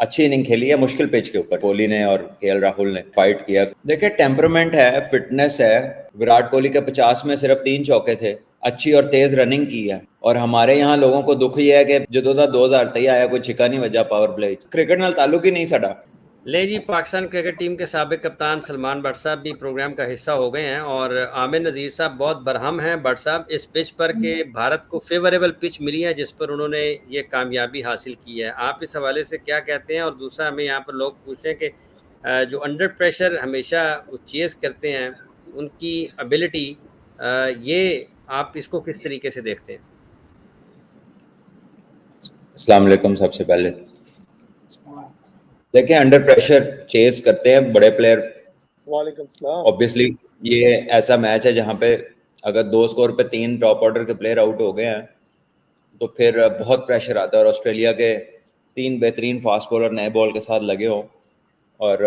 अच्छी इनिंग खेली है मुश्किल पिच के ऊपर। कोहली ने और केएल राहुल ने फाइट किया। देखिए टेम्परामेंट है, फिटनेस है। विराट कोहली के 50 में सिर्फ 3 चौके थे। अच्छी और तेज रनिंग की है। और हमारे यहाँ लोगों को दुख ये है कि जो 2023 आया कोई छिका नहीं वजह पावर प्ले। क्रिकेट नाल ताल्लुक ही नहीं साडा। ले जी, पाकिस्तान क्रिकेट टीम के साबिक कप्तान सलमान भट्ट साहब भी प्रोग्राम का हिस्सा हो गए हैं और आमिर नज़ीर साहब बहुत बरहम हैं भट्ट साहब इस पिच पर कि भारत को फेवरेबल पिच मिली है जिस पर उन्होंने ये कामयाबी हासिल की है। आप इस हवाले से क्या कहते हैं? और दूसरा, हमें यहाँ पर लोग पूछते हैं कि जो अंडर प्रेशर हमेशा वो चेस करते हैं, उनकी एबिलिटी, ये आप इसको किस तरीके से देखते हैं? अस्सलाम वालेकुम। सबसे पहले देखिए अंडर प्रेशर चेस करते हैं बड़े प्लेयर। वालेकुम सलाम। ऑब्वियसली ये ऐसा मैच है जहाँ पे अगर 2 स्कोर पे 3 टॉप ऑर्डर के प्लेयर आउट हो गए हैं तो फिर बहुत प्रेशर आता है। और ऑस्ट्रेलिया के 3 बेहतरीन फास्ट बॉलर नए बॉल के साथ लगे हों और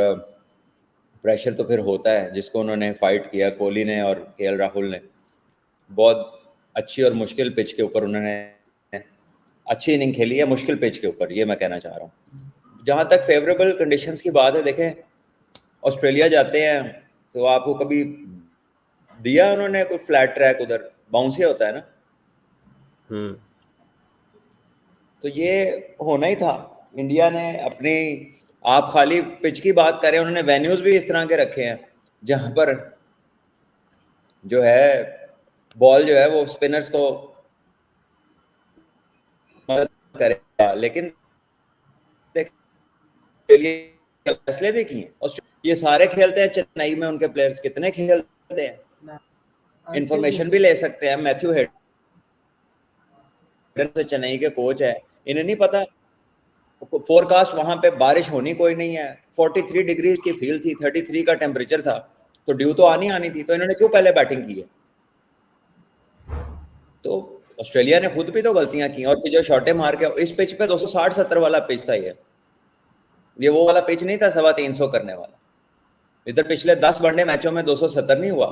प्रेशर तो फिर होता है। जिसको उन्होंने फाइट किया कोहली ने और केएल राहुल ने, बहुत अच्छी और मुश्किल पिच के ऊपर उन्होंने अच्छी इनिंग खेली है मुश्किल पिच के ऊपर, ये मैं कहना चाह रहा हूँ। जहाँ तक फेवरेबल कंडीशंस की बात है, देखें ऑस्ट्रेलिया जाते हैं तो आपको कभी दिया उन्होंने कोई फ्लैट ट्रैक, उधर बाउंस ही होता है ना। तो ये होना ही था। इंडिया ने अपनी, आप खाली पिच की बात करें, उन्होंने वेन्यूज भी इस तरह के रखे हैं जहां पर जो है बॉल जो है वो स्पिनर्स को मदद करेगा। लेकिन फैसले भी किए। ये सारे खेलते हैं चेन्नई में, उनके प्लेयर्स कितने खेलते हैं, इंफॉर्मेशन भी ले सकते हैं। मैथ्यू हेड से चेन्नई के कोच है, इन्हें नहीं पता फोरकास्ट वहां पे बारिश होनी कोई नहीं है। 43 डिग्री की फील थी, 33 का टेम्परेचर था, तो ड्यू तो आनी थी, तो इन्होंने क्यों पहले बैटिंग की है? तो ऑस्ट्रेलिया ने खुद भी तो गलतियां की और जो शॉटे मार के इस पिच पे 260-70 वाला पिच था। ये वो वाला पिच नहीं था 350 करने वाला। इधर पिछले 10 वनडे मैचों में 270 नहीं हुआ।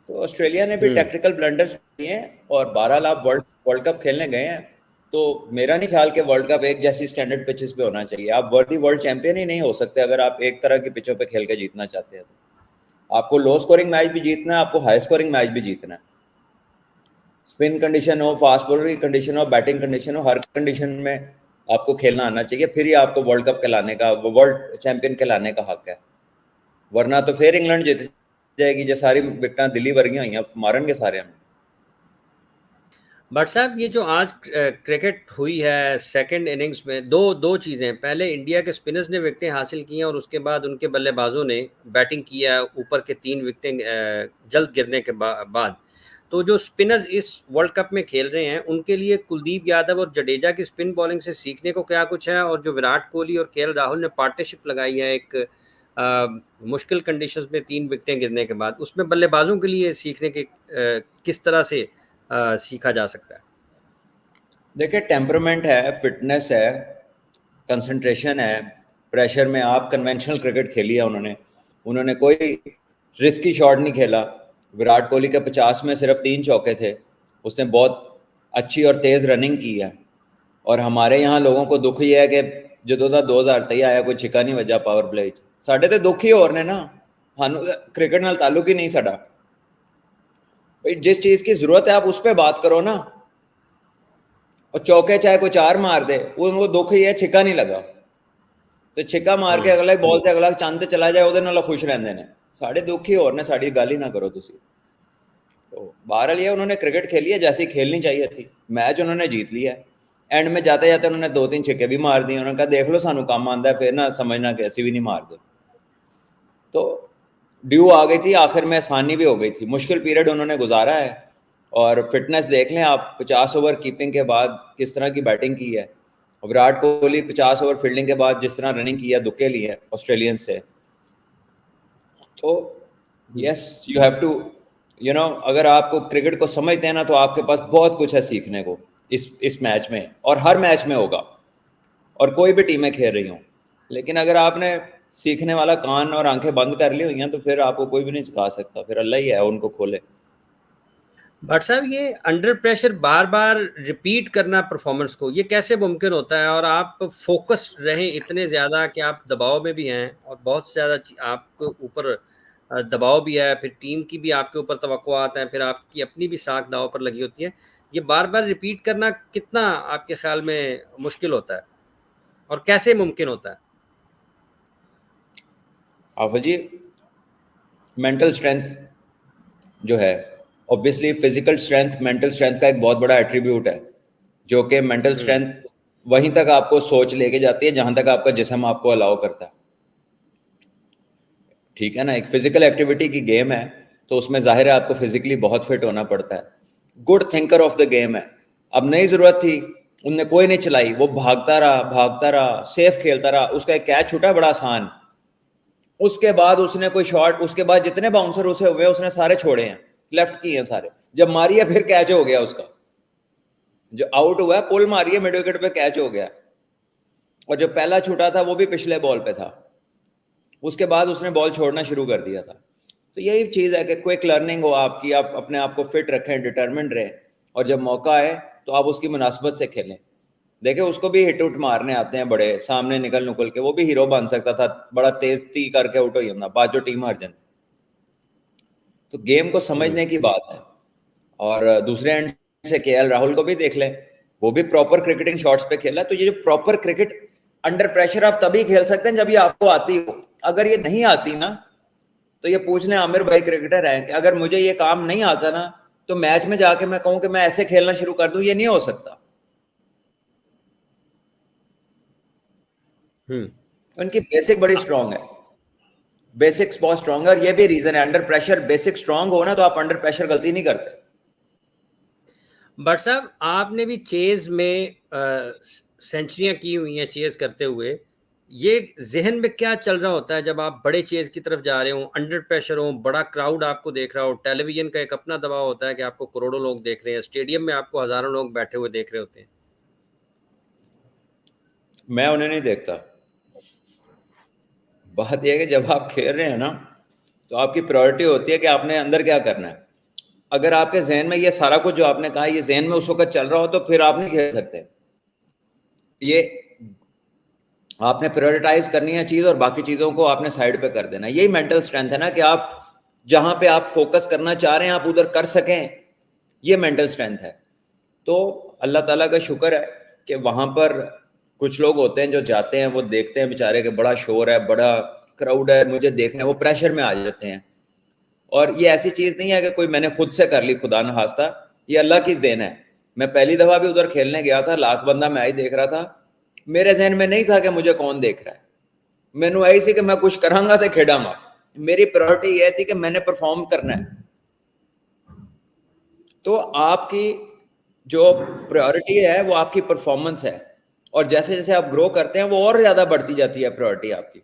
तो ऑस्ट्रेलिया ने भी टेक्निकल ब्लंडर्स किए और 12 लाख वर्ल्ड कप खेलने गए हैं। तो मेरा नहीं ख्याल कि वर्ल्ड कप एक जैसी स्टैंडर्ड पिचेस पे होना चाहिए। आप वर्ल्ड चैंपियन ही नहीं हो सकते अगर आप एक तरह की पिचों पे खेल के जीतना चाहते हैं। तो आपको लो स्कोरिंग मैच भी जीतना है, आपको हाई स्कोरिंग मैच भी जीतना है। स्पिन कंडीशन हो, फास्ट बॉलर की कंडीशन हो, बैटिंग कंडीशन हो, हर कंडीशन में आपको खेलना आना चाहिए, फिर ही आपको वर्ल्ड कप कहलाने का, वर्ल्ड चैंपियन कहलाने का हक है। वरना तो फिर इंग्लैंड जीत जाएगी जो सारी विकेटां दिल्ली वर्गियां हुई हैं, मारन के सारे हम। भट्ट साहब, ये जो आज क्रिकेट हुई है सेकंड इनिंग्स में, दो चीज़ें। पहले इंडिया के स्पिनर्स ने विकेटें हासिल की हैं और उसके बाद उनके बल्लेबाजों ने बैटिंग किया ऊपर के 3 विकेटें जल्द गिरने के बाद। तो जो स्पिनर्स इस वर्ल्ड कप में खेल रहे हैं उनके लिए कुलदीप यादव और जडेजा की स्पिन बॉलिंग से सीखने को क्या कुछ है? और जो विराट कोहली और केएल राहुल ने पार्टनरशिप लगाई है एक मुश्किल कंडीशंस में 3 विकेटें गिरने के बाद, उसमें बल्लेबाजों के लिए सीखने के किस तरह से सीखा जा सकता है? देखिए टेम्परामेंट है, फिटनेस है, कंसंट्रेशन है। प्रेशर में आप कन्वेंशनल क्रिकेट खेली है उन्होंने कोई रिस्की शॉट नहीं खेला। विराट कोहली के 50 में सिर्फ 3 चौके थे। उसने बहुत अच्छी और तेज रनिंग की है। और हमारे यहाँ लोगों को दुख ये है कि जो 2023 आया कोई छिका नहीं वजह पावर प्ले। साढ़े तो दुख ही और ने ना, सानू क्रिकेट नाल ताल्लुक ही नहीं साडा। भाई जिस चीज की जरूरत है आप उस पर बात करो ना। और चौके चाहे कोई 4 मार दे, उनको दुख ही है छिका नहीं लगा। तो छिका मार के अगला बॉल से अगला चंद चला जाए ਉਹਦੇ ਨਾਲ खुश रहते हैं। साढ़े दुख ही और ने, साड़ी गल ही ना करो तुसी। तो बहरहाल ये उन्होंने क्रिकेट खेली है जैसी खेलनी चाहिए थी। मैच उन्होंने जीत लिया है। एंड में जाते जाते उन्होंने 2-3 छिक्के भी मार दिए। उन्होंने कहा देख लो सानू काम आंदा है, फिर ना समझना कि ऐसी भी नहीं मार दो। तो ड्यू आ गई थी, आखिर में आसानी भी हो गई थी। मुश्किल पीरियड उन्होंने गुजारा है। और फिटनेस देख लें आप, 50 ओवर कीपिंग के बाद किस तरह की बैटिंग की है। विराट कोहली 50 ओवर फील्डिंग के बाद जिस तरह रनिंग की है, दुक्के लिए हैं ऑस्ट्रेलियन से। तो यस यू हैव टू अगर आपको क्रिकेट को समझते हैं ना, तो आपके पास बहुत कुछ है सीखने को इस मैच में, और हर मैच में होगा और कोई भी टीमें खेल रही हों। लेकिन अगर आपने सीखने वाला कान और आंखें बंद कर ली हुई हैं तो फिर आपको कोई भी नहीं सिखा सकता। फिर अल्लाह ही है उनको खोले। भट्ट साहब, ये अंडर प्रेशर बार-बार रिपीट करना परफॉर्मेंस को, ये कैसे मुमकिन होता है? और आप फ़ोकस रहें इतने ज़्यादा कि आप दबाव में भी हैं और बहुत ज़्यादा आपके ऊपर दबाव भी है, फिर टीम की भी आपके ऊपर तवक्कुआत हैं, फिर आपकी अपनी भी साख दाँव पर लगी होती है। ये बार-बार रिपीट करना कितना आपके ख़्याल में मुश्किल होता है? और कैसे मुमकिन होता है? आफा जी, मेंटल स्ट्रेंथ जो है, obviously physical strength mental strength का एक बहुत बड़ा एट्रीब्यूट है, जो कि मेंटल हुँ, स्ट्रेंथ वहीं तक आपको सोच लेके जाती है जहां तक आपका जिस्म आपको अलाउ करता है। ठीक है ना, एक फिजिकल एक्टिविटी की गेम है, तो उसमें जाहिर है आपको फिजिकली बहुत फिट होना पड़ता है। Good thinker of the game है। अब नई जरूरत थी, उनने कोई नहीं चलाई, वो भागता रहा, सेफ खेलता रहा, उसका एक कैच छूटा बड़ा आसान। उसके बाद उसने कोई शॉट, उसके बाद जितने बाउंसर उसे हुए उसने सारे छोड़े हैं, लेफ्ट किए हैं सारे। जब मारी है फिर कैच हो गया उसका, जो आउट हुआ है पुल मारी है मिड विकेट पे, कैच हो गया। और जो पहला छूटा था वो भी पिछले बॉल पे था, उसके बाद उसने बॉल छोड़ना शुरू कर दिया था। तो यही चीज़ है कि क्विक लर्निंग हो आपकी, आप अपने आप को फिट रखें, डिटर्मिन्ड रहें, और जब मौका आए तो आप उसकी मुनासबत से खेलें। देखे, उसको भी हिट उट मारने आते हैं बड़े, सामने निकल नुकल के वो भी हीरो बन सकता था, बड़ा तेज ती करके आउट हो जाता, बाद जो टीम हार जाए। तो गेम को हुँ। समझने की बात है। और दूसरे एंड से केएल राहुल को भी देख लें, वो भी प्रॉपर क्रिकेटिंग शॉट्स पे खेला। तो ये जो प्रॉपर क्रिकेट अंडर प्रेशर आप तभी खेल सकते हैं जब ये आपको आती हो। अगर ये नहीं आती ना, तो ये पूछ लें आमिर भाई क्रिकेटर है कि अगर मुझे ये काम नहीं आता ना, तो मैच में जाके मैं कहूं कि मैं ऐसे खेलना शुरू कर दूं, ये नहीं हो सकता। हुँ। उनकी बेसिक बड़ी स्ट्रांग है, बेसिक्स बहुत स्ट्रांग है, और ये भी रीजन है, अंडर प्रेशर बेसिक स्ट्रांग हो ना तो आप अंडर प्रेशर गलती नहीं करते। बट साहब, आपने भी चेज़ में सेंचुरियाँ की हुई हैं चेज़ करते हुए। ये ज़हन में क्या चल रहा होता है जब आप बड़े चेज़ की तरफ जा रहे हों, अंडर प्रेशर हो, बड़ा क्राउड आपको देख रहा हो, टेलीविज़न का एक अपना दबाव होता है कि आपको करोड़ों लोग देख रहे हैं, स्टेडियम में आपको हज़ारों लोग बैठे हुए देख रहे होते हैं। मैं उन्हें नहीं देखता। बात यह है कि जब आप खेल रहे हैं ना, तो आपकी प्रायोरिटी होती है कि आपने अंदर क्या करना है। अगर आपके जहन में ये सारा कुछ जो आपने कहा ये जहन में उस वक्त चल रहा हो, तो फिर आप नहीं खेल सकते। ये आपने प्रायोरिटाइज करनी है चीज़, और बाकी चीज़ों को आपने साइड पे कर देना। यही मेंटल स्ट्रेंथ है ना, कि आप जहां पे आप फोकस करना चाह रहे हैं आप उधर कर सकें, ये मेंटल स्ट्रेंथ है। तो अल्लाह ताला का शुक्र है कि वहां पर कुछ लोग होते हैं जो जाते हैं, वो देखते हैं बेचारे कि बड़ा शोर है, बड़ा क्राउड है, मुझे देखना है, वो प्रेशर में आ जाते हैं। और ये ऐसी चीज़ नहीं है कि कोई मैंने खुद से कर ली, खुदा न खास्ता, ये अल्लाह की देन है। मैं पहली दफ़ा भी उधर खेलने गया था, लाख बंदा मैं ही देख रहा था, मेरे जहन में नहीं था कि मुझे कौन देख रहा है। मैनू आई सी कि मैं कुछ करांगा तो खेडांगा। मेरी प्रायोरिटी यह थी कि मैंने परफॉर्म करना है। तो आपकी जो प्रायोरिटी है वो आपकी परफॉर्मेंस है, और जैसे जैसे आप ग्रो करते हैं वो और ज़्यादा बढ़ती जाती है प्रायोरिटी आपकी।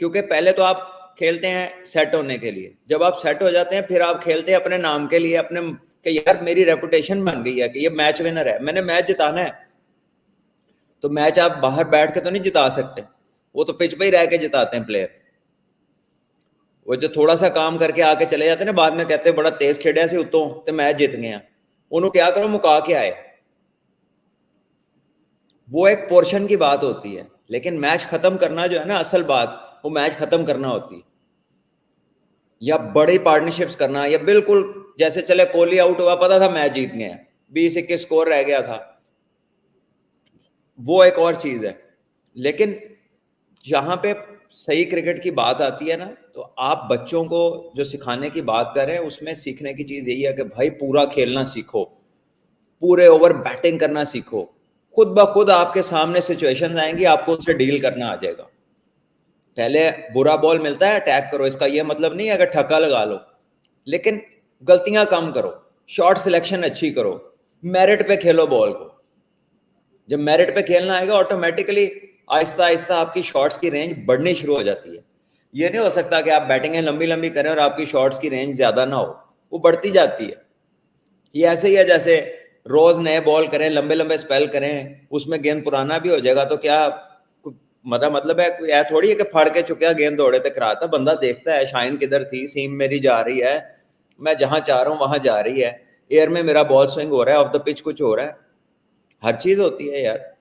क्योंकि पहले तो आप खेलते हैं सेट होने के लिए, जब आप सेट हो जाते हैं फिर आप खेलते हैं अपने नाम के लिए, अपने कि यार मेरी रेपुटेशन बन गई है कि ये मैच विनर है, मैंने मैच जिताना है। तो मैच आप बाहर बैठ के तो नहीं जिता सकते, वो तो पिच पे ही रह के जिताते हैं प्लेयर। वो जो थोड़ा सा काम करके आके चले जाते हैं ना, बाद में कहते हैं बड़ा तेज खेड़ा से उतों तो मैच जीत गए। उन्होंने क्या करो, मुका के आए। वो एक पोर्शन की बात होती है, लेकिन मैच खत्म करना जो है ना, असल बात वो मैच खत्म करना होती है, या बड़ी पार्टनरशिप्स करना, या बिल्कुल जैसे चले कोहली आउट हुआ, पता था मैच जीत गए, 20-21 स्कोर रह गया था, वो एक और चीज है। लेकिन जहां पे सही क्रिकेट की बात आती है ना, तो आप बच्चों को जो सिखाने की बात कर रहे हैं उसमें सीखने की चीज यही है कि भाई पूरा खेलना सीखो, पूरे ओवर बैटिंग करना सीखो। खुद ब खुद आपके सामने सिचुएशन आएंगी, आपको उनसे डील करना आ जाएगा। पहले बुरा बॉल मिलता है अटैक करो, इसका ये मतलब नहीं है कि ठक्का लगा लो, लेकिन गलतियां कम करो, शॉट सिलेक्शन अच्छी करो, मेरिट पे खेलो बॉल को। जब मेरिट पे खेलना आएगा ऑटोमेटिकली आहिस्ता आहिस्ता आपकी शॉट्स की रेंज बढ़नी शुरू हो जाती है। ये नहीं हो सकता कि आप बैटिंगें लंबी लंबी करें और आपकी शॉट्स की रेंज ज्यादा ना हो, वो बढ़ती जाती है। ये ऐसे ही है जैसे रोज नए बॉल करें, लंबे लंबे स्पेल करें, उसमें गेंद पुराना भी हो जाएगा तो क्या मतलब है, कोई थोड़ी है कि फाड़ के चुका गेंद दौड़े तक रहा था। बंदा देखता है शाइन किधर थी, सीम मेरी जा रही है, मैं जहां चाह रहा हूं वहां जा रही है, एयर में मेरा बॉल स्विंग हो रहा है, ऑफ द पिच कुछ हो रहा है, हर चीज होती है यार।